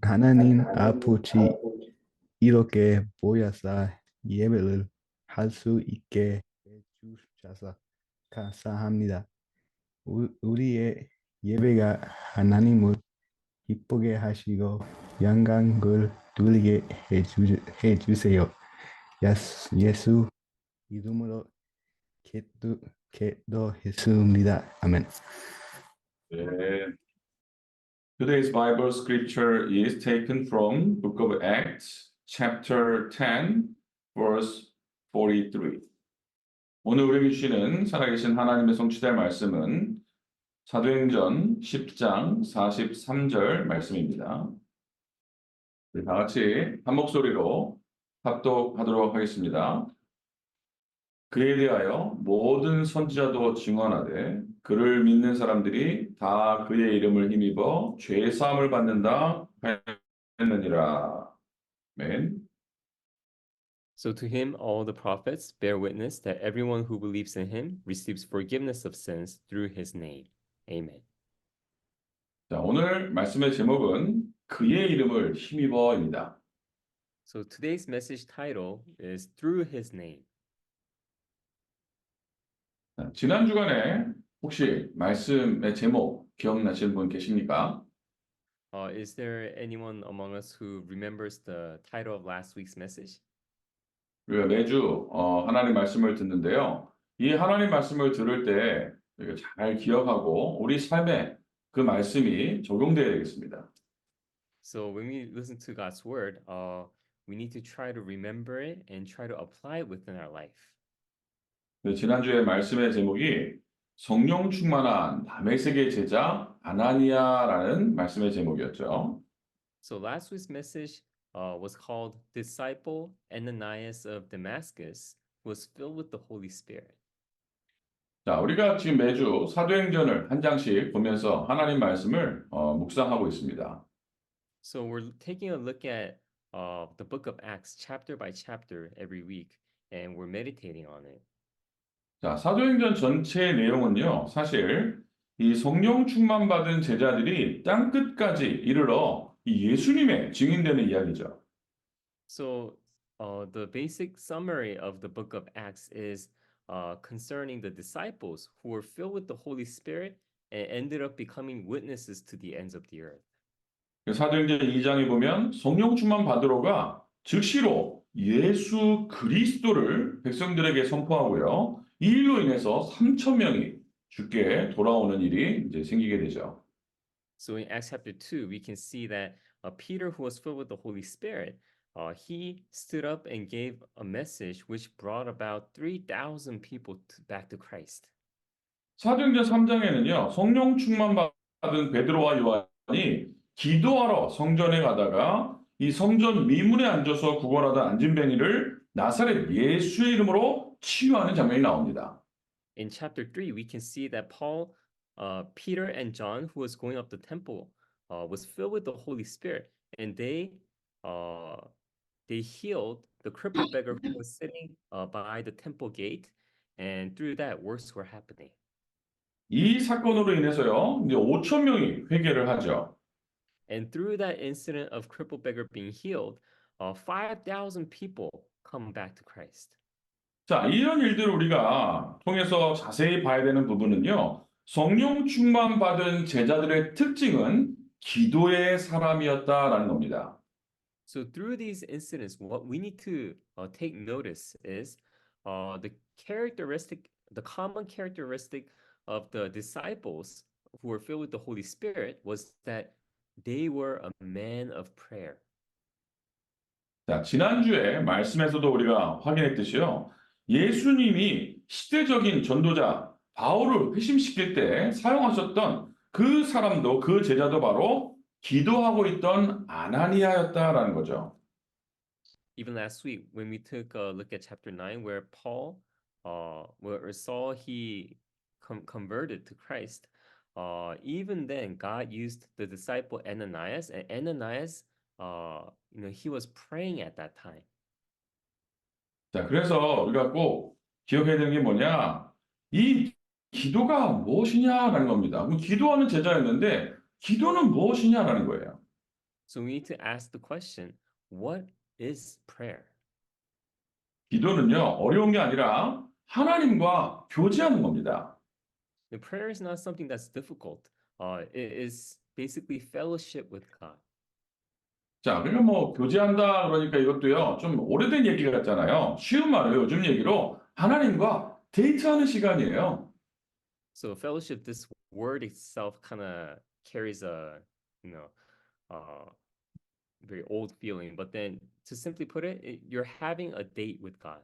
하나님 아버지 이렇게 모여서 예배를 할 수 있게 해주셔서 감사합니다. 우리의 예배가 하나님을 기쁘게 하시고 영광을 돌리게 해주세요. 예수 이름으로 기도했습니다. 아멘. 네. Today's Bible scripture is taken from Book of Acts, chapter 10, verse 43. 오늘 우리에게 주시는 살아계신 하나님의 성취될 말씀은 사도행전 10장 43절 말씀입니다. 우리 다 같이 한 목소리로 합독하도록 하겠습니다. 그에 대하여 모든 선지자도 증언하되 그를 믿는 사람들이 다 그의 이름을 힘입어 죄 사함을 받는다 하였느니라. 아멘. So to him all the prophets bear witness that everyone who believes in him receives forgiveness of sins through his name. Amen. 자, 오늘 말씀의 제목은 그의 이름을 힘입어입니다. So today's message title is Through his name. 자, 지난 주간에 혹시 말씀의 제목 기억나시는 분 계십니까? Is there anyone among us who remembers the title of last week's message? 우리가 매주 하나님 말씀을 듣는데요. 이 하나님 말씀을 들을 때 우리가 잘 기억하고 우리 삶에 그 말씀이 적용되어야 되겠습니다. So when we listen to God's word, we need to try to remember it and try to apply it within our life. 네, 지난주에 말씀의 제목이 성령 충만한 다메섹의 제자 아나니아라는 말씀의 제목이었죠. So last week's message was called Disciple Ananias of Damascus, who was filled with the Holy Spirit. 자, 우리가 지금 매주 사도행전을 한 장씩 보면서 하나님 말씀을 묵상하고 있습니다. So we're taking a look at the book of Acts chapter by chapter every week, and we're meditating on it. 자, 사도행전 전체의 내용은요, 사실 이 성령 충만 받은 제자들이 땅 끝까지 이르러 이 예수님의 증인되는 이야기죠. So the basic summary of the book of Acts is concerning the disciples who were filled with the Holy Spirit and ended up becoming witnesses to the ends of the earth. 사도행전 2장에 보면 성령 충만 받으러가 즉시로 예수 그리스도를 백성들에게 선포하고요. 이 일로 인해서 3천 명이 죽게 돌아오는 일이 이제 생기게 되죠. So in Acts chapter 2, we can see that Peter, who was filled with the Holy Spirit, he stood up and gave a message which brought about 3,000 people back to Christ. 사도행전 3장에는요. 성령 충만 받은 베드로와 요한이 기도하러 성전에 가다가 이 성전 미문에 앉아서 구걸하던 안진뱅이를 나사렛 예수의 이름으로 치유하는 장면이 나옵니다. In chapter 3, we can see that Paul, Peter, and John, who was going up the temple, was filled with the Holy Spirit, and they healed the crippled beggar who was sitting by the temple gate, and through that, works were happening. 이 사건으로 인해서요. 이제 5천 명이 회개를 하죠. And through that incident of crippled beggar being healed, 5,000 people come back to Christ. 자, 이런 일들을 우리가 통해서 자세히 봐야 되는 부분은요. 성령 충만 받은 제자들의 특징은 기도의 사람이었다라는 겁니다. So through these incidents, what we need to take notice is the common characteristic of the disciples who were filled with the Holy Spirit was that they were a man of prayer. 자, 지난주에 말씀에서도 우리가 확인했듯이요. 예수님이 시대적인 전도자 바울을 회심시킬 때 사용하셨던 그 사람도 그 제자도 바로 기도하고 있던 아나니아였다라는 거죠. Even last week, when we took a look at chapter 9, where where Saul, he converted to Christ, even then, God used the disciple Ananias, and Ananias, he was praying at that time. 자, 그래서 우리가 꼭 기억해야 되는 게 뭐냐? 이 기도가 무엇이냐라는 겁니다. 기도하는 제자였는데 기도는 무엇이냐라는 거예요. So we need to ask the question, what is prayer? 기도는요, 어려운 게 아니라 하나님과 교제하는 겁니다. The prayer is not something that's difficult. It is basically fellowship with God. 자, 그러니까 뭐 교제한다 그러니까 이것도요, 좀 오래된 얘기 같잖아요. 쉬운 말로 요즘 얘기로 하나님과 데이트하는 시간이에요. So fellowship, this word itself kind of carries a, you know, uh, very old feeling. But then to simply put it, you're having a date with God.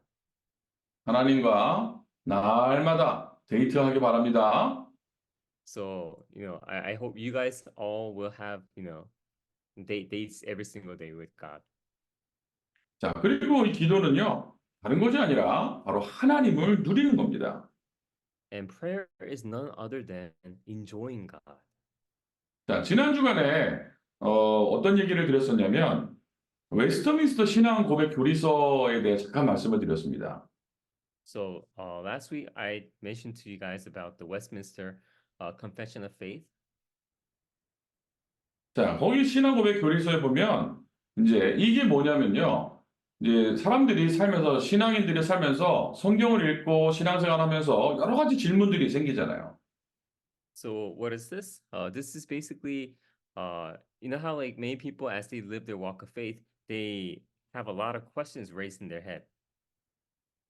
하나님과 날마다 데이트하기 바랍니다. So, I hope you guys all will have, dates every single day with God. 자, 그리고 이 기도는요, 다른 것이 아니라 바로 하나님을 누리는 겁니다. And prayer is none other than enjoying God. 자, 지난 주간에 어떤 얘기를 드렸었냐면 웨스터민스터 신앙 고백 교리서에 대해 잠깐 말씀을 드렸습니다. So last week I mentioned to you guys about the Westminster Confession of Faith. 자, 거기 신앙 고백 교리서에 보면 이제 이게 뭐냐면요. 이제 사람들이 살면서 신앙인들이 살면서 성경을 읽고 신앙생활하면서 여러 가지 질문들이 생기잖아요. So what is this? This is basically, you know how like many people as they live their walk of faith, they have a lot of questions raised in their head.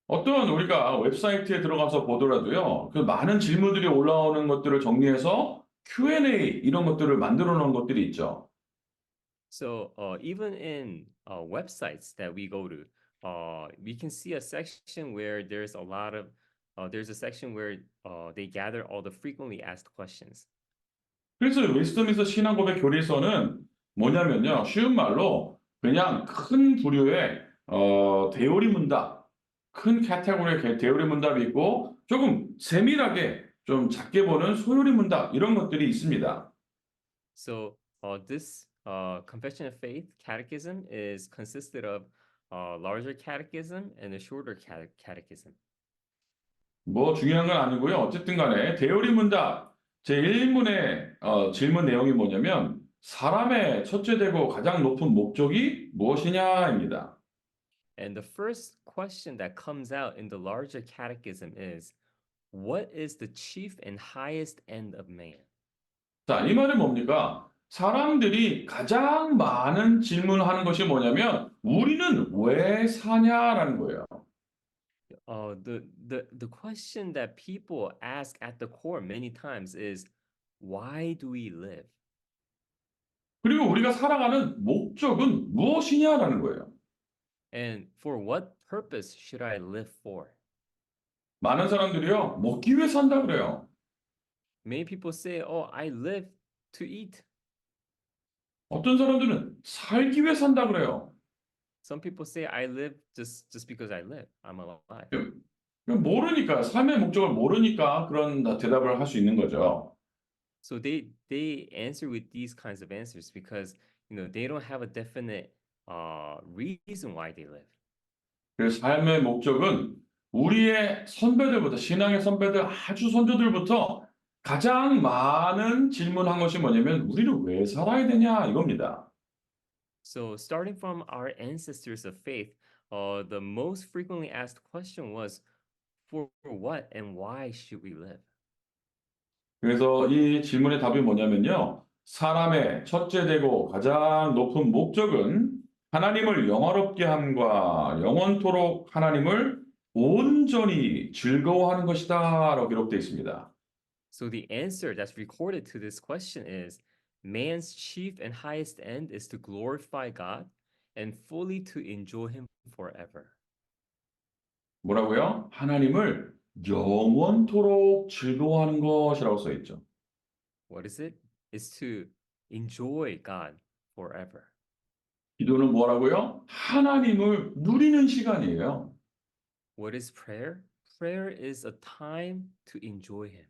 어떤 우리가 웹사이트에 들어가서 보더라도요, 그 많은 질문들이 올라오는 것들을 정리해서 Q&A 이런 것들을 만들어 놓은 것들이 있죠. So even in websites that we go to, we can see a section where there's a section where they gather all the frequently asked questions. 그래서 웨스트민스터 신앙 고백 교리서는 뭐냐면요, 쉬운 말로 그냥 큰 부류의 대요리 문답, 큰 카테고리의 대요리 문답이 있고 조금 세밀하게 좀 작게 보는 소요리 문답 이런 것들이 있습니다. So this Confession of Faith catechism is consisted of larger catechism and a shorter catechism. 뭐 중요한 건 아니고요. 어쨌든 간에 대요리 문답 제1문의 질문 내용이 뭐냐면 사람의 첫째되고 가장 높은 목적이 무엇이냐입니다. And the first question that comes out in the larger catechism is, what is the chief and highest end of man? 자, 이 말은 뭡니까? 사람들이 가장 많은 질문을 하는 것이 뭐냐면 우리는 왜 사냐라는 거예요. The question that people ask at the core many times is, why do we live? 그리고 우리가 살아가는 목적은 무엇이냐라는 거예요. And for what purpose should I live for? 많은 사람들이요, 먹기 위해 산다 그래요. Many people say, oh, I live to eat. 어떤 사람들은 살기 위해 산다 그래요. Some people say, I live just because I live. I'm alive. 모르니까, 삶의 목적을 모르니까 그런 대답을 할 수 있는 거죠. So they answer with these kinds of answers because they don't have a definite reason why they live. 그래서 삶의 목적은 우리의 선배들부터, 신앙의 선배들, 아주 선조들부터 가장 많은 질문한 것이 뭐냐면 우리는 왜 살아야 되냐 이겁니다. So starting from our ancestors of faith, the most frequently asked question was, for what and why should we live? 그래서 이 질문의 답이 뭐냐면요. 사람의 첫째 되고 가장 높은 목적은 하나님을 영화롭게 함과 영원토록 하나님을 온전히 즐거워하는 것이다 라고 기록되어 있습니다. So the answer that's recorded to this question is, man's chief and highest end is to glorify God and fully to enjoy him forever. 뭐라고요? 하나님을 영원토록 즐거워하는 것이라고 써 있죠. What is it? It's to enjoy God forever. 기도는 뭐라고요? 하나님을 누리는 시간이에요. What is prayer? Prayer is a time to enjoy him.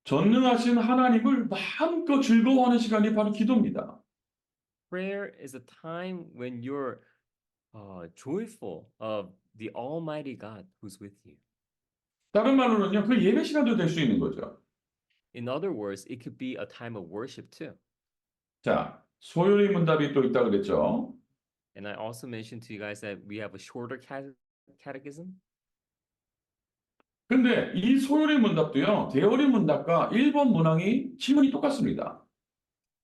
전능하신 하나님을 마음껏 즐거워하는 시간이 바로 기도입니다. Prayer is a time when you're joyful of the Almighty God who's with you. 다른 말로는요, 그 예배 시간도 될 수 있는 거죠. In other words, it could be a time of worship too. 자, 소요리 문답이 또 있다 그랬죠. And I also mentioned to you guys that we have a shorter catechism. 근데 이 소요리 문답도요, 대어리 문답과 1번 문항이 지문이 똑같습니다.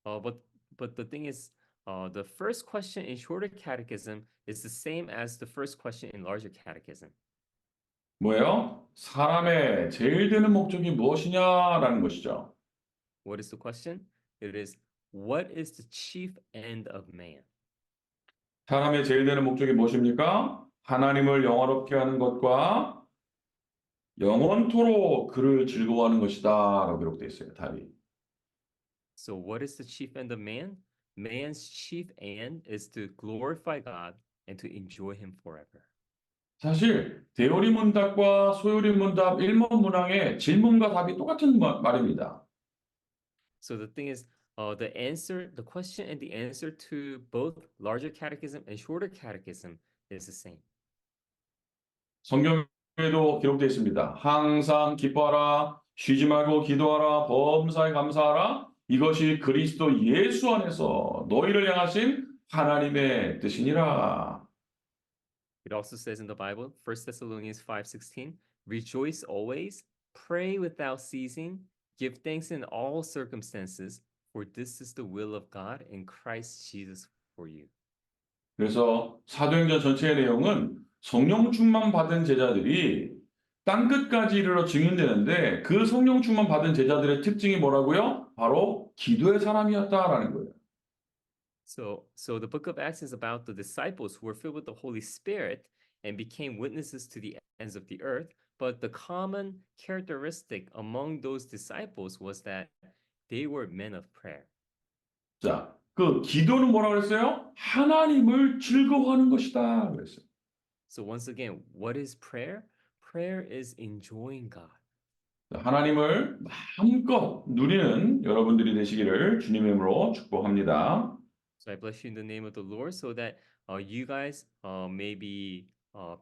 But the thing is, the first question in shorter catechism is the same as the first question in larger catechism. 뭐예요? 사람의 제일 되는 목적이 무엇이냐라는 것이죠. What is the question? It is, what is the chief end of man? 사람의 제일 되는 목적이 무엇입니까? 하나님을 영화롭게 하는 것과 영원토록 그를 즐거워하는 것이다 라고 기록되어 있어요. 답이. So what is the chief end of man? Man's chief end is to glorify God and to enjoy him forever. 사실 대요리 문답과 소요리 문답 1번 문항의 질문과 답이 똑같은 말입니다. So the thing is, the question and the answer to both larger catechism and shorter catechism is the same. 성경에도 기록되어 있습니다. 항상 기뻐하라, 쉬지 말고 기도하라, 범사에 감사하라. 이것이 그리스도 예수 안에서 너희를 향하신 하나님의 뜻이니라. It also says in the Bible, 1 Thessalonians 5:16, rejoice always, pray without ceasing, give thanks in all circumstances, for this is the will of God in Christ Jesus for you. 그래서 사도행전 전체의 내용은 성령 충만 받은 제자들이 땅끝까지 이르러 증인되는데 그 성령 충만 받은 제자들의 특징이 뭐라고요? 바로 기도의 사람이었다라는 거예요. So the book of Acts is about the disciples who were filled with the Holy Spirit and became witnesses to the ends of the earth. But the common characteristic among those disciples was that they were men of prayer. 자, 그 기도는 뭐라고 그랬어요? 하나님을 즐거워하는 것이다 그랬어요. So once again, what is prayer? Prayer is enjoying God. 하나님을 마음껏 누리는 여러분들이 되시기를 주님의 이름으로 축복합니다. So I bless you in the name of the Lord so that you guys may be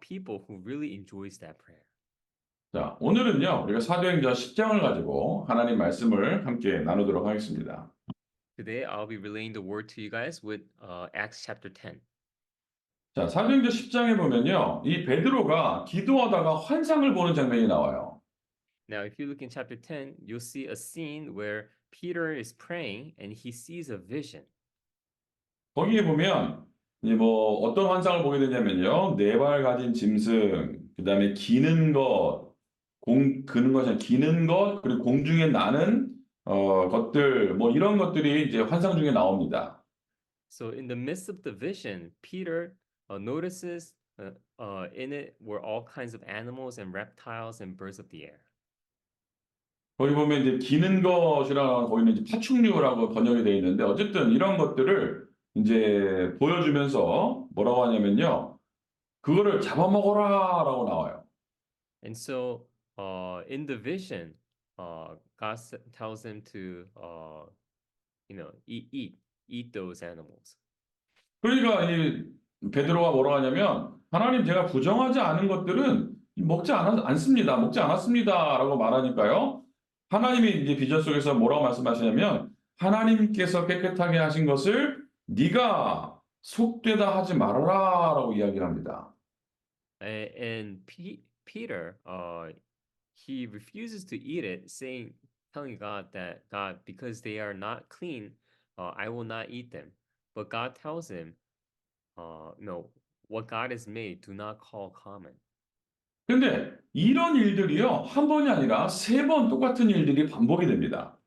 people who really enjoys that prayer. 자, 오늘은요, 우리가 사도행전 10장을 가지고 하나님 말씀을 함께 나누도록 하겠습니다. Today I'll be relaying the word to you guys with Acts chapter 10. 자, 사도행전 10장에 보면요, 이 베드로가 기도하다가 환상을 보는 장면이 나와요. Now, if you look in chapter 10, you'll see a scene where Peter is praying and he sees a vision. 거기에 보면 이제 뭐 어떤 환상을 보게 되냐면요, 네 발 가진 짐승, 그다음에 기는 것, 그는 것이 기는 것, 그리고 공중에 나는 것들, 뭐 이런 것들이 이제 환상 중에 나옵니다. So in the midst of the vision, Peter notices in it were all kinds of animals and reptiles and birds of the air. 거기 보면 이제 기는 것이라고 거기는 이제 파충류라고 번역이 되어 있는데 어쨌든 이런 것들을 이제 보여주면서 뭐라고 하냐면요, 그거를 잡아먹어라라고 나와요. And so in the vision, God tells him to eat those animals. 그러니까 이 베드로가 뭐라고 하냐면 하나님 제가 부정하지 않은 것들은 먹지 않습니다. 먹지 않았습니다라고 말하니까요. 하나님이 이제 비전 속에서 뭐라고 말씀하시냐면 하나님께서 깨끗하게 하신 것을 네가 속되다 하지 말아라라고 이야기를 합니다. And Peter, he refuses to eat it, telling God that God, because they are not clean, I will not eat them. But God tells him, no, what God has made, do not call common. 근데 이런 일들이요, 한 번이 아니라 세 번 똑같은 일들이 반복이 됩니다.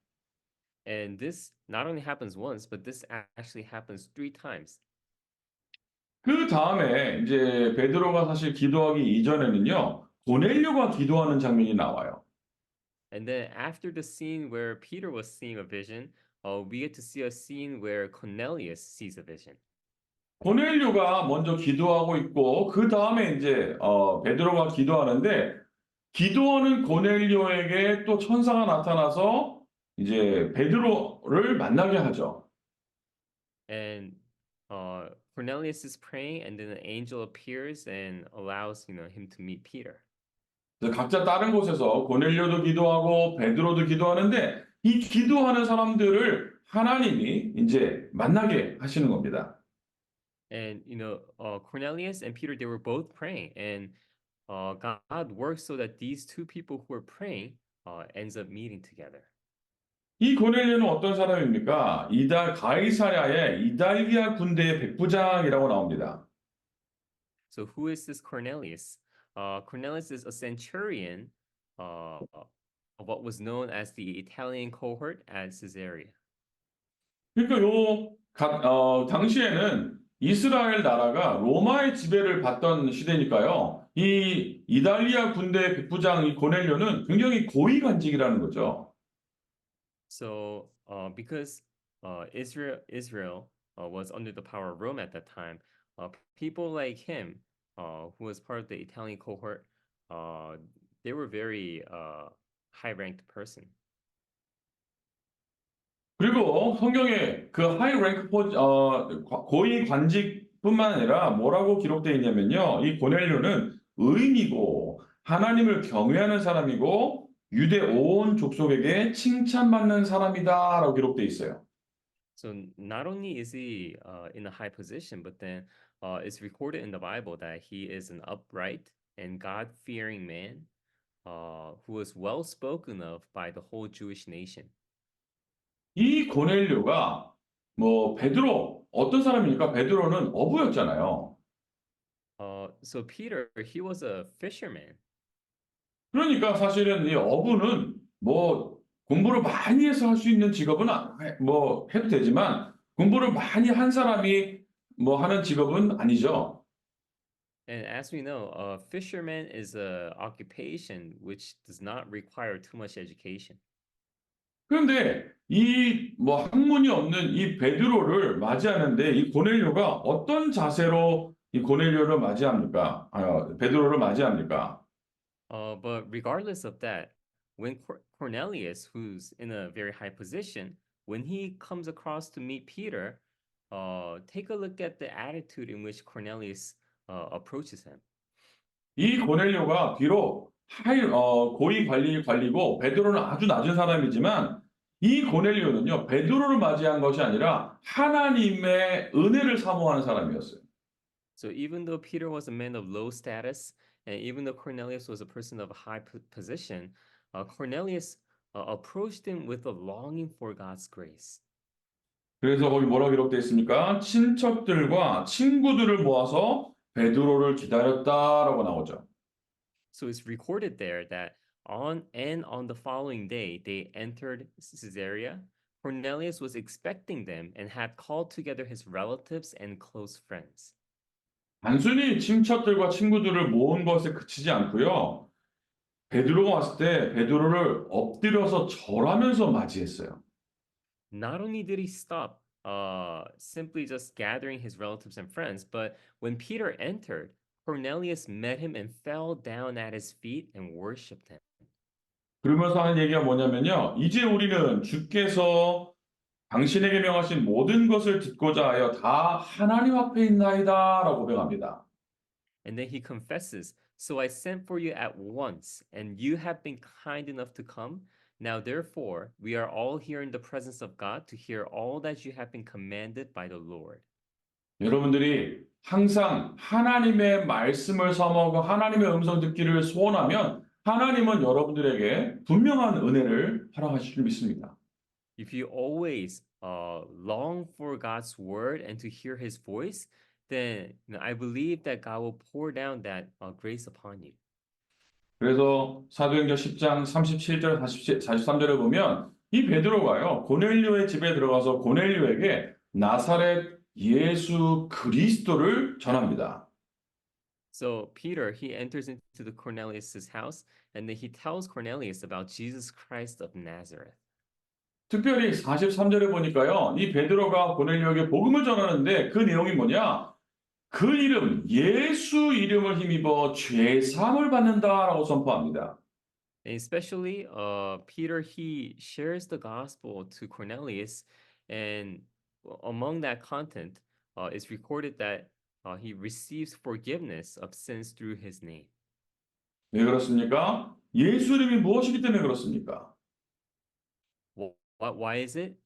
And this not only happens once, but this actually happens 3 times. 그 다음에 이제 베드로가 사실 기도하기 이전에는요, 고넬료가 기도하는 장면이 나와요. And then after the scene where Peter was seeing a vision, we get to see a scene where Cornelius sees a vision. 고넬료가 먼저 기도하고 있고 그 다음에 이제 베드로가 기도하는데 기도하는 고넬료에게 또 천사가 나타나서 이제 베드로를 만나게 하죠. And Cornelius is praying, and then an angel appears and allows him to meet Peter. 그래서 각자 다른 곳에서 고넬료도 기도하고 베드로도 기도하는데 이 기도하는 사람들을 하나님이 이제 만나게 하시는 겁니다. And Cornelius and Peter, they were both praying, and God works so that these two people who are praying ends up meeting together. 이 고넬료는 어떤 사람입니까? 가이사랴의 이달리아 군대의 백부장이라고 나옵니다. So who is this Cornelius? Cornelius is a centurion of what was known as the Italian cohort at Caesarea. 그러니까 당시에는 이스라엘 나라가 로마의 지배를 받던 시대니까요. 이 이달리아 군대 백부장 이 고넬료는 굉장히 고위관직이라는 거죠. So because Israel was under the power of Rome at that time, people like him, who was part of the Italian cohort, they were very high-ranked person. 그리고 성경에 그 고위 관직뿐만 아니라 뭐라고 기록되어 있냐면요. 이 고넬료는 의인이고 하나님을 경외하는 사람이고 유대 온 족속에게 칭찬받는 사람이다라고 기록되어 있어요. So not only is he in a high position, but then it's recorded in the Bible that he is an upright and God-fearing man who was well spoken of by the whole Jewish nation. 이 고넬료가 베드로 어떤 사람입니까? 베드로는 어부였잖아요. So Peter, he was a fisherman. 그러니까 사실은 이 어부는 공부를 많이 해서 할 수 있는 직업은 해도 되지만 공부를 많이 한 사람이 하는 직업은 아니죠. And as we know, fisherman is a occupation which does not require too much education. 그런데 학문이 없는 이 베드로를 맞이하는데 이 고넬료가 어떤 자세로 이 고넬료를 맞이합니까? 베드로를 맞이합니까? But regardless of that, when Cornelius, who's in a very high position, when he comes across to meet Peter, take a look at the attitude in which Cornelius approaches him. 이 고넬료가 비록 고위 관리고 베드로는 아주 낮은 사람이지만 이 고넬료는요 베드로를 맞이한 것이 아니라 하나님의 은혜를 사모하는 사람이었어요. So even though Peter was a man of low status, and even though Cornelius was a person of high position, Cornelius approached him with a longing for God's grace. 그래서 거기 뭐라고 기록되어 있습니까? 친척들과 친구들을 모아서 베드로를 기다렸다라고 나오죠. So it's recorded there that on the following day they entered Caesarea. Cornelius was expecting them and had called together his relatives and close friends. 단순히 친척들과 친구들을 모은 것에 그치지 않고요. 베드로가 왔을 때 베드로를 엎드려서 절하면서 맞이했어요. Not only did he stop simply just gathering his relatives and friends, but when Peter entered, Cornelius met him and fell down at his feet and worshipped him. 그러면서 하는 얘기가 뭐냐면요. 이제 우리는 주께서 당신에게 명하신 모든 것을 듣고자 하여 다 하나님 앞에 있나이다 라고 고백합니다. And then he confesses, "So I sent for you at once, and you have been kind enough to come. Now therefore, we are all here in the presence of God to hear all that you have been commanded by the Lord." 여러분들이 항상 하나님의 말씀을 사모하고 하나님의 음성 듣기를 소원하면 하나님은 여러분들에게 분명한 은혜를 허락하실 줄 믿습니다. If you always long for God's word and to hear His voice, then I believe that God will pour down that grace upon you. 그래서 사도행전 10장 37절 43절에 보면 이 베드로가요. 고넬료의 집에 들어가서 고넬료에게 나사렛 예수 그리스도를 전합니다. So Peter, he enters into the Cornelius's house and then he tells Cornelius about Jesus Christ of Nazareth. 특별히 43절에 보니까요. 이 베드로가 고넬료에게 복음을 전하는데 그 내용이 뭐냐? 그 이름, 예수 이름을 힘입어 죄 사함을 받는다라고 선포합니다. And especially Peter, he shares the gospel to Cornelius, and among that content it's recorded that he receives forgiveness of sins through his name. 왜 그렇습니까? 예수 이름이 무엇이기 때문에 그렇습니까? Why is it?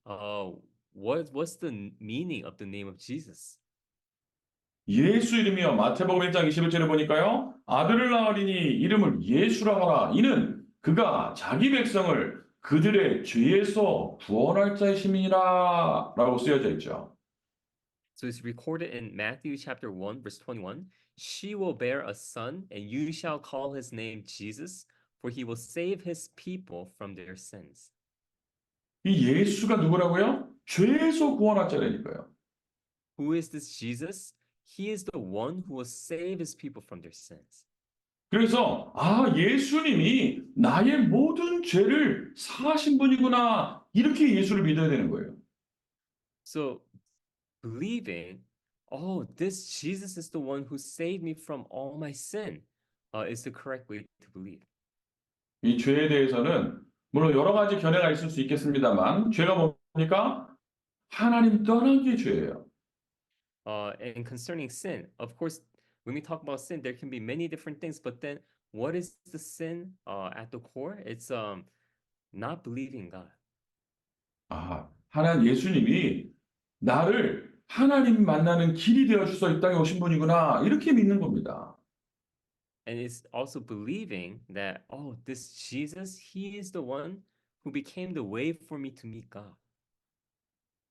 What's the meaning of the name of Jesus? 예수 이름이요. 마태복음 1장 21절에 보니까요. 아들을 낳으리니 이름을 예수라 하라. 이는 그가 자기 백성을 그들의 죄에서 구원할 자이심이라 라고 쓰여져 있죠. So it's recorded in Matthew chapter 1, verse 21. She will bear a son, and you shall call his name Jesus, for he will save his people from their sins. 이 예수가 누구라고요? 죄에서 구원할 자라니까요. Who is this Jesus? He is the one who will save his people from their sins. 그래서 예수님이 나의 모든 죄를 사하신 분이구나. 이렇게 예수를 믿어야 되는 거예요. So believing, oh, this Jesus is the one who saved me from all my sin, is the correct way to believe. 이 죄에 대해서는 물론 여러 가지 견해가 있을 수 있겠습니다만 죄가 뭡니까? 하나님 떠난 게 죄예요. And concerning sin, of course, when we talk about sin, there can be many different things. But then, what is the sin at the core? It's not believing God. 하나님 예수님이 나를 하나님 만나는 길이 되어 주셔서 이 땅에 오신 분이구나. 이렇게 믿는 겁니다. And it's also believing that, oh, this Jesus, he is the one who became the way for me to meet God.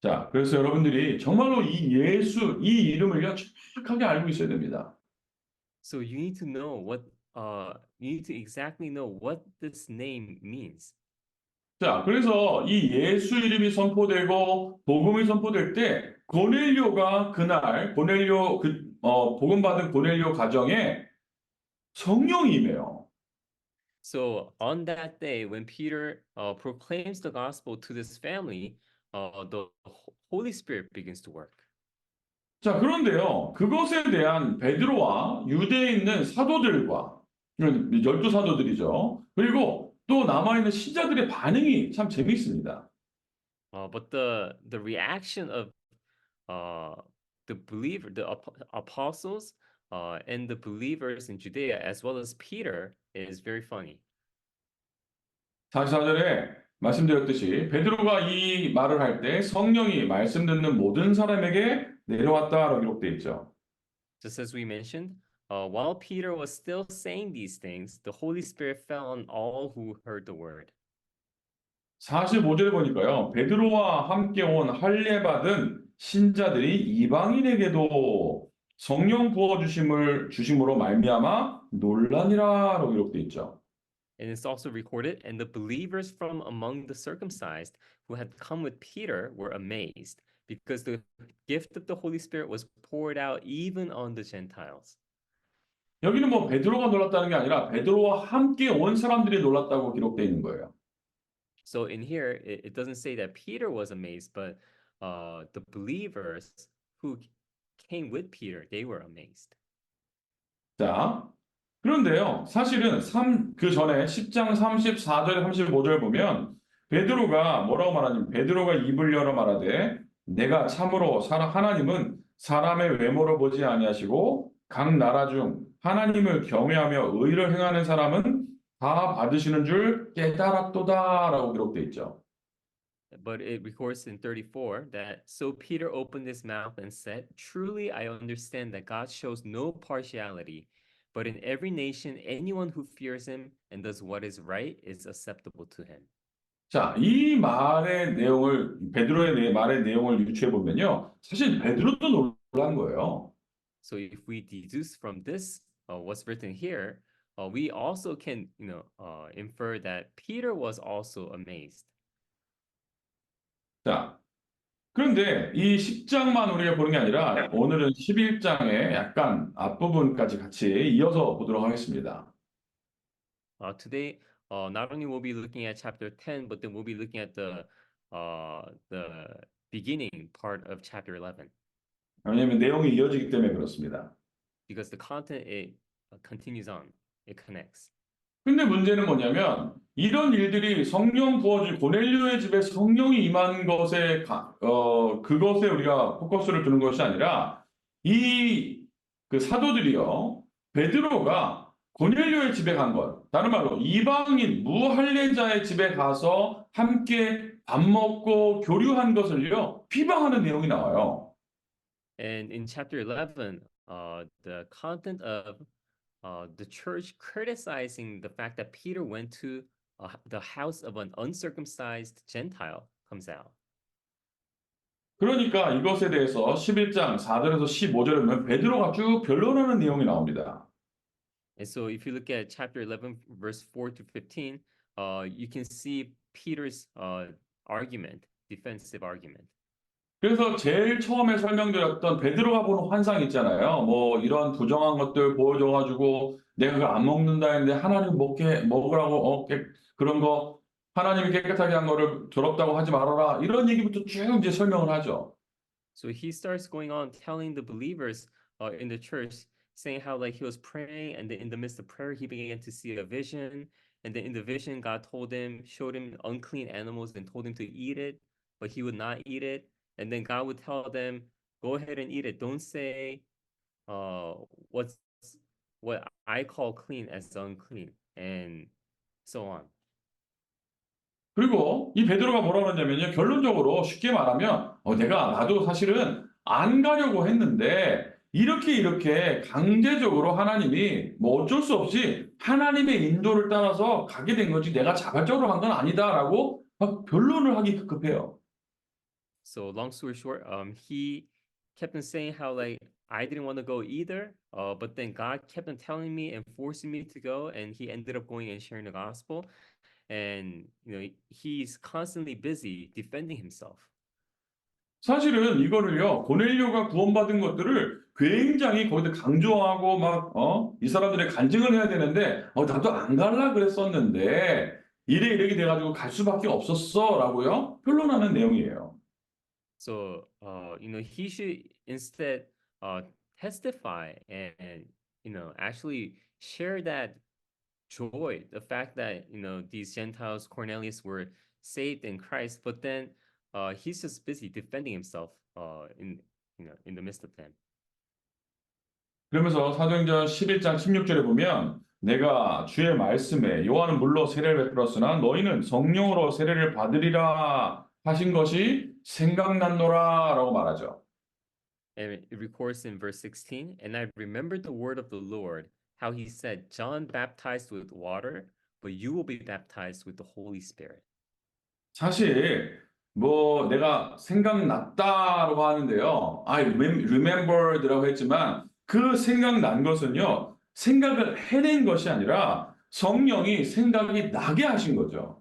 자, 그래서 여러분들이 정말로 이 예수, 이 이름을요, 정확하게 알고 있어야 됩니다. So you need to know you need to exactly know what this name means. 자, 그래서 이 예수 이름이 선포되고 복음이 선포될 때 고넬료가 그날 복음 받은 고넬료 가정에 성령이 임해요. So on that day, when Peter proclaims the gospel to this family, the Holy Spirit begins to work. 자, 그런데요, 그것에 대한 베드로와 유대에 있는 사도들과, 12사도들이죠. 그리고 또 남아있는 신자들의 반응이 참 재미있습니다. But the reaction of the apostles and the believers in Judea, as well as Peter, is very funny. 44절에 말씀드렸듯이 베드로가 이 말을 할 때 성령이 말씀 듣는 모든 사람에게 내려왔다라고 기록되어 있죠. Just as we mentioned, while Peter was still saying these things, the Holy Spirit fell on all who heard the word. 45절에 보니까요. 베드로와 함께 온 할례 받은 신자들이 이방인에게도 성령 부어 주심으로 말미암아 놀라니라라고 기록되어 있죠. And it's also recorded, and the believers from among the circumcised who had come with Peter were amazed, because the gift of the Holy Spirit was poured out even on the Gentiles. 여기는 뭐 베드로가 놀랐다는 게 아니라 베드로와 함께 온 사람들이 놀랐다고 기록되어 있는 거예요. So in here, it doesn't say that Peter was amazed, but the believers who came with Peter, they were amazed. 자, 그런데요, 사실은 그 전에 10장 34절, 35절 보면 베드로가 뭐라고 말하냐면 베드로가 입을 열어 말하되 내가 참으로 하나님은 사람의 외모를 보지 아니하시고 각 나라 중 하나님을 경외하며 의를 행하는 사람은 다 받으시는 줄 깨달았도다라고 기록되어 있죠. But it records in 34 that so Peter opened his mouth and said, "Truly I understand that God shows no partiality, but in every nation anyone who fears him and does what is right is acceptable to him." 자, 이 말의 내용을 베드로의 말의 내용을 유추해 보면요, 사실 베드로도 놀란 거예요. So if we deduce from this what's written here, we also can infer that Peter was also amazed. 자, 그런데 이 10장만 우리가 보는 게 아니라 오늘은 11장의 약간 앞부분까지 같이 이어서 보도록 하겠습니다. Today, not only we'll be looking at chapter 10, but then we'll be looking at the beginning part of chapter 11. 왜냐하면 내용이 이어지기 때문에 그렇습니다. Because the content it continues on, it connects. 근데 문제는 뭐냐면 이런 일들이 성령 부어진 고넬료의 집에 성령이 임한 것에 그것에 우리가 포커스를 두는 것이 아니라 그 사도들이요, 베드로가 고넬료의 집에 간 것, 다른 말로 이방인 무할례자의 집에 가서 함께 밥 먹고 교류한 것을요, 비방하는 내용이 나와요. And in chapter 11, the content of the church criticizing the fact that Peter went to the house of an uncircumcised Gentile comes out. 그러니까 이것에 대해서 11장 4절에서 15절에 보면 베드로가 쭉 변론하는 내용이 나옵니다. And so if you look at chapter 11, verse 4 to 15, you can see Peter's argument, defensive argument. 그래서 제일 처음에 설명드렸던 베드로가 보는 환상 있잖아요. 뭐 이런 부정한 것들 보여줘가지고 내가 그걸 안 먹는다 했는데 하나님 먹으라고 그런 거 하나님이 깨끗하게 한 거를 더럽다고 하지 말아라. 이런 얘기부터 쭉 이제 설명을 하죠. So he starts going on telling the believers in the church, saying how like he was praying, and then in the midst of prayer, he began to see a vision. And then in the vision, God showed him unclean animals and told him to eat it, but he would not eat it. And then God would tell them, go ahead and eat it. Don't say what I call clean as unclean, and so on. 그리고 이 베드로가 뭐라 그러냐면요. 결론적으로 쉽게 말하면 나도 사실은 안 가려고 했는데 이렇게 강제적으로 하나님이 뭐 어쩔 수 없이 하나님의 인도를 따라서 가게 된 거지 내가 자발적으로 한 건 아니다라고 막 변론을 하기 급해요. So long story short, he kept on saying how like I didn't want to go either, but then God kept on telling me and forcing me to go, and he ended up going and sharing the gospel. And he's constantly busy defending himself. 사실은 이거를요, 고넬료가 구원받은 것들을 굉장히 거기다 강조하고 이 사람들의 간증을 해야 되는데, 나도 안 갈라 그랬었는데, 이렇게 돼가지고 갈 수밖에 없었어라고요, 변론하는 내용이에요. So, he should instead testify and actually share that joy, the fact that, these Gentiles, Cornelius, were saved in Christ, but then he's just busy defending himself in the midst of them. 그러면서 사도행전 11장 16절에 보면 내가 주의 말씀에 요한은 물로 세례를 베풀었으나 너희는 성령으로 세례를 받으리라 하신 것이 생각났노라라고 말하죠. And it records in verse 16, and I remembered the word of the Lord, how he said, John baptized with water, but you will be baptized with the Holy Spirit. 사실 내가 생각났다라고 하는데요. I remembered라고 했지만 그 생각난 것은요. 생각을 해낸 것이 아니라 성령이 생각이 나게 하신 거죠.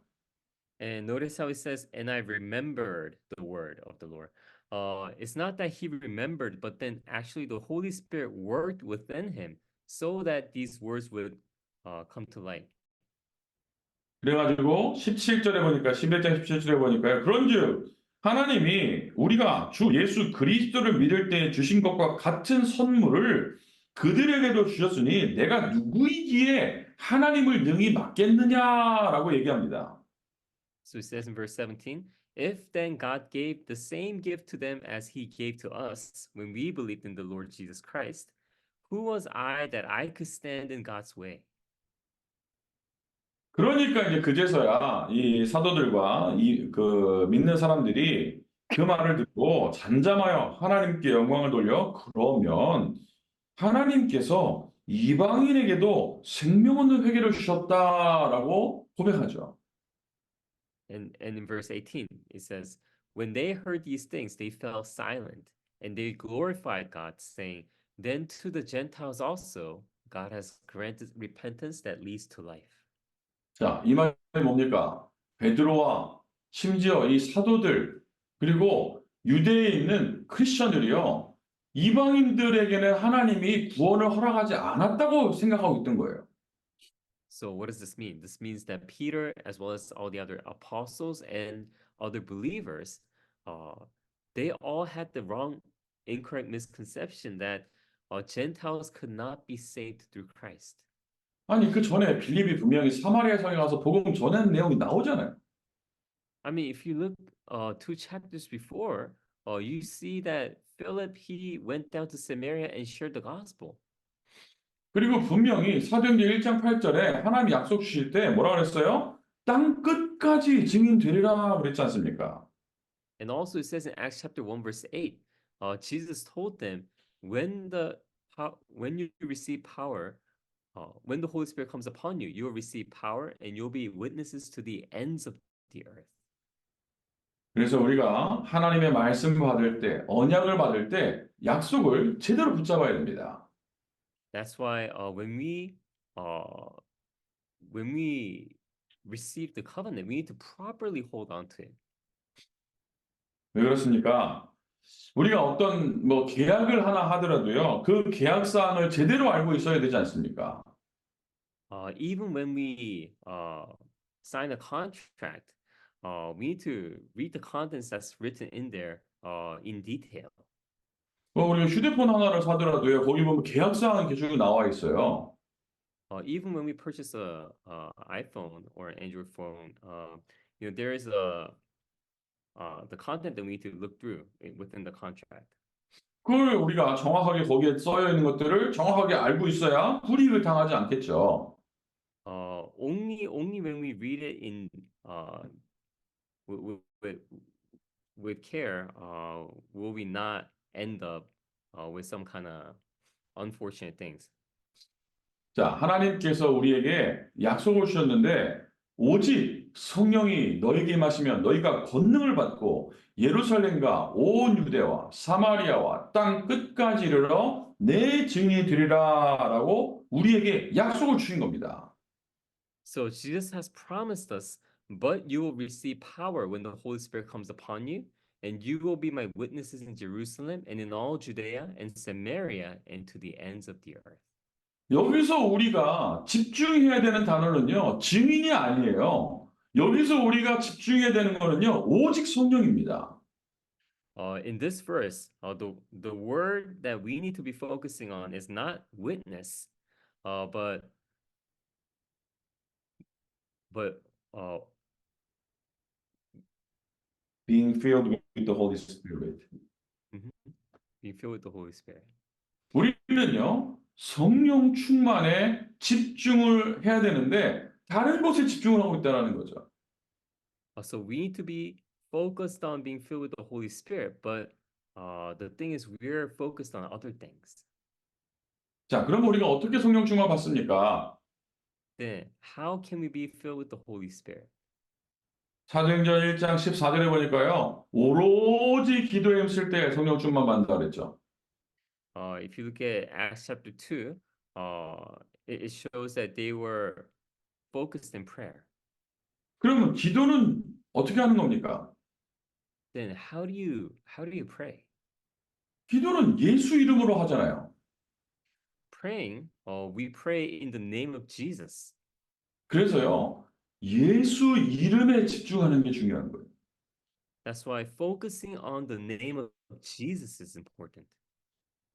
And notice how it says, and I remembered the word of the Lord. It's not that he remembered, but then actually the Holy Spirit worked within him so that these words would come to light. 그래가지고 17절에 보니까 11장 17절에 보니까요. 그런즉 하나님이 우리가 주 예수 그리스도를 믿을 때 주신 것과 같은 선물을 그들에게도 주셨으니 내가 누구이기에 하나님을 능히 맡겠느냐라고 얘기합니다. So it says in verse 17, if then God gave the same gift to them as he gave to us when we believed in the Lord Jesus Christ, who was I that I could stand in God's way? 그러니까 이제 그제서야 이 사도들과 믿는 사람들이 그 말을 듣고 잠잠하여 하나님께 영광을 돌려 그러면 하나님께서 이방인에게도 생명 없는 회개를 주셨다라고 고백하죠. And in verse 18, it says, when they heard these things, they fell silent, and they glorified God, saying, then to the Gentiles also, God has granted repentance that leads to life. 자, 이 말이 뭡니까? 베드로와 심지어 이 사도들 그리고 유대에 있는 크리스천들이요. 이방인들에게는 하나님이 구원을 허락하지 않았다고 생각하고 있던 거예요. So what does this mean? This means that Peter, as well as all the other apostles and other believers, they all had the wrong, incorrect misconception that Gentiles could not be saved through Christ. 아니 그 전에 빌립이 분명히 사마리아 성에 가서 복음 전하는 내용이 나오잖아요. I mean, if you look 2 chapters before, you see that Philip, he went down to Samaria and shared the gospel. 그리고 분명히 사도행전 1장 8절에 하나님 약속 주실 때 뭐라 그랬어요? 땅끝 끝까지 증인되리라 그랬지 않습니까? And also it says in Acts chapter 1 verse 8, Jesus told them when you receive power, when the Holy Spirit comes upon you, you will receive power and you'll be witnesses to the ends of the earth. 그래서 우리가 하나님의 말씀 받을 때, 언약을 받을 때 약속을 제대로 붙잡아야 됩니다. That's why when we receive the covenant, we need to properly hold on to it. 왜 그렇습니까? 우리가 어떤 뭐 계약을 하나 하더라도요, 그 계약 사항을 제대로 알고 있어야 되지 않습니까? Even when we sign a contract, we need to read the contents that's written in there in detail. 우리가 휴대폰 하나를 사더라도요, 거기 보면 계약 사항 계속 나와 있어요. Even when we purchase a iPhone or an Android phone, there is the content that we need to look through within the contract. 그걸 우리가 정확하게 거기에 써여 있는 것들을 정확하게 알고 있어야 불이익을 당하지 않겠죠. Only when we read it in with care, will we not end up with some kind of unfortunate things. 자, 하나님께서 우리에게 약속을 주셨는데 오직 성령이 너에게 임하시면 너희가 권능을 받고 예루살렘과 온 유대와 사마리아와 땅 끝까지 이르러 내 증인이 되리라라고 우리에게 약속을 주신 겁니다. So Jesus has promised us, but you will receive power when the Holy Spirit comes upon you, and you will be my witnesses in Jerusalem and in all Judea and Samaria and to the ends of the earth. 여기서 우리가 집중해야 되는 단어는요, 증인이 아니에요. 여기서 우리가 집중해야 되는 거는요, 오직 성령입니다. In this verse, the word that we need to be focusing on is not witness, but uh, Being filled with the Holy Spirit. be filled with the Holy Spirit. 우리는요, 성령 충만에 집중을 해야 되는데 다른 것에 집중을 하고 있다는 거죠. So we need to be focused on being filled with the Holy Spirit, but the thing is we're focused on other things. 자, 그럼 우리가 어떻게 성령 충만 받습니까? Then how can we be filled with the Holy Spirit? 사도행전 1장 14절에 보니까요, 오로지 기도에 힘쓸 때 성령 충만 받는다 그랬죠. If you look at Acts chapter 2, it shows that they were focused in prayer. 그러면 기도는 어떻게 하는 겁니까? Then how do you pray? 기도는 예수 이름으로 하잖아요. Praying, we pray in the name of Jesus. 그래서요, 예수 이름에 집중하는 게 중요한 거예요. That's why focusing on the name of Jesus is important.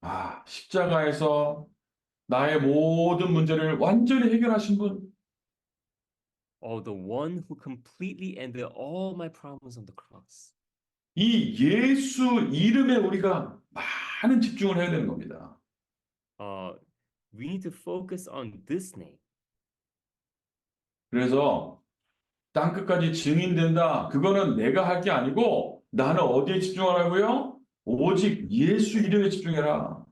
아, 십자가에서 나의 모든 문제를 완전히 해결하신 분, The one who completely ended all my problems on the cross. 이 예수 이름에 우리가 많은 집중을 해야 되는 겁니다. We need to focus on this name. 그래서 땅 끝까지 증인된다. 그거는 내가 할 게 아니고 나는 어디에 집중하라고요? 오직 예수 이름에 집중해라.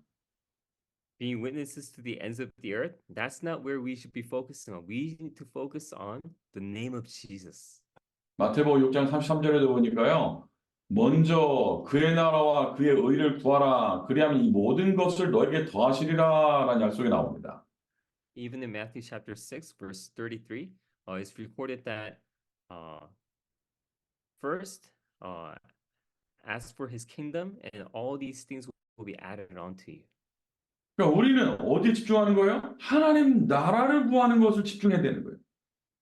Being witnesses to the ends of the earth, that's not where we should be focusing on. We need to focus on the name of Jesus. 마태복음 6장 33절에도 보니까요. 먼저 그의 나라와 그의 의를 구하라. 그리하면 이 모든 것을 너에게 더하시리라라는 약속이 나옵니다. Even in Matthew chapter 6, verse 33, it's recorded that first, ask for his kingdom, and all these things will be added onto you. 그러니까 우리는 어디에 집중하는 거예요? 하나님 나라를 구하는 것을 집중해야 되는 거예요.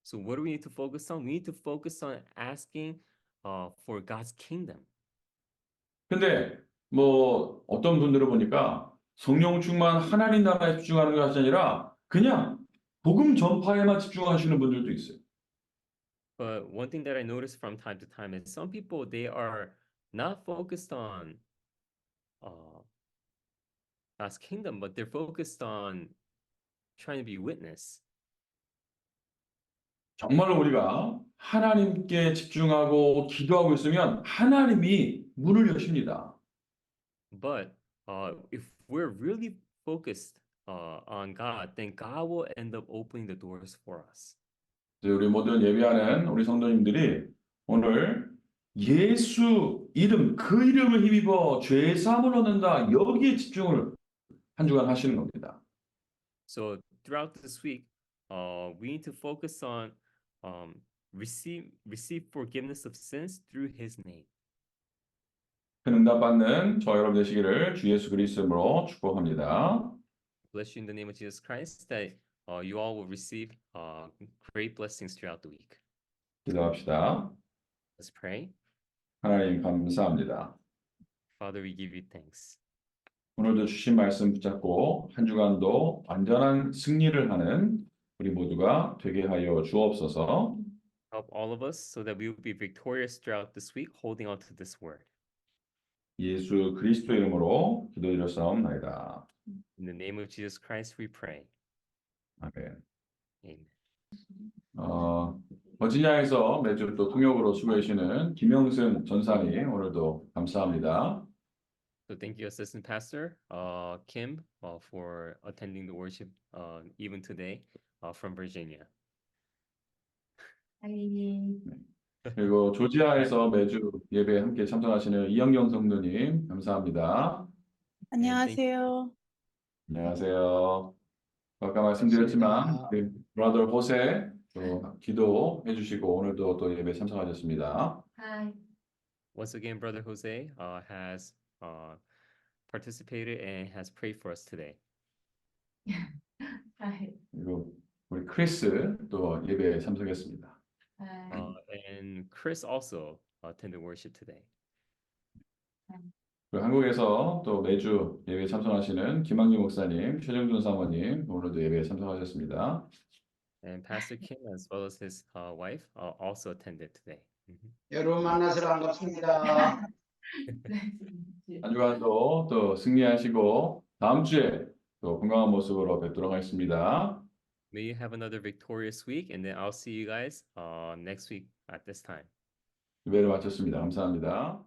So what do we need to focus on? We need to focus on asking for God's kingdom. 근데 뭐 어떤 분들을 보니까 성령 충만 하나님 나라에 집중하는 것이 아니라 그냥 복음 전파에만 집중하시는 분들도 있어요. But one thing that I notice from time to time is some people, they are not focused on God's kingdom, but they're focused on trying to be witness. 정말로 우리가 하나님께 집중하고 기도하고 있으면 하나님이 문을 여십니다. But if we're really focused on God, then God will end up opening the doors for us. 이제 우리 모든 예배하는 우리 성도님들이 오늘 예수 이름, 그 이름을 힘입어 죄 사함을 얻는다. 여기에 집중을 한 주간 하시는 겁니다. So throughout this week, we need to focus on receive forgiveness of sins through His name. 큰 응답 받는 저 여러분 되시기를 주 예수 그리스도로 축복합니다. Bless you in the name of Jesus Christ that you all will receive great blessings throughout the week. 기도합시다. Let's pray. 하나님 감사합니다. Father, we give you thanks. 오늘도 주신 말씀 붙잡고 한 주간도 완전한 승리를 하는 우리 모두가 되게 하여 주옵소서. Help all of us so that we will be victorious throughout this week, holding on to this word. 예수 그리스도 이름으로 기도드렸사옵나이다. In the name of Jesus Christ, we pray. 아멘. Amen. 버지니아에서 매주 또 통역으로 수고해 주시는 김영승 전사님 오늘도 감사합니다. So thank you, Assistant Pastor Kim, for attending the worship even today from Virginia. 그리고 조지아에서 매주 예배에 함께 참석하시는 이영경 성도님 감사합니다. 안녕하세요. 안녕하세요. 아까 말씀드렸지만 우리 브라더 호세 또 기도해 주시고 오늘도 또 예배 참석하셨습니다. Once again, Brother Jose has participated and has prayed for us today. 그리고 우리 크리스 또 예배에 참석했습니다. And Chris also attended worship today. 그리고 한국에서 또 매주 예배에 참석하시는 김학규 목사님, 최정준 사모님 오늘도 예배에 참석하셨습니다. And Pastor Kim, as well as his wife, also attended today. 여러분 만나서 반갑습니다. 한 주간도 또 승리하시고 다음 주에 또 건강한 모습으로 뵙도록 하겠습니다. May you have another victorious week, and then I'll see you guys next week at this time. 예배를 마쳤습니다. 감사합니다.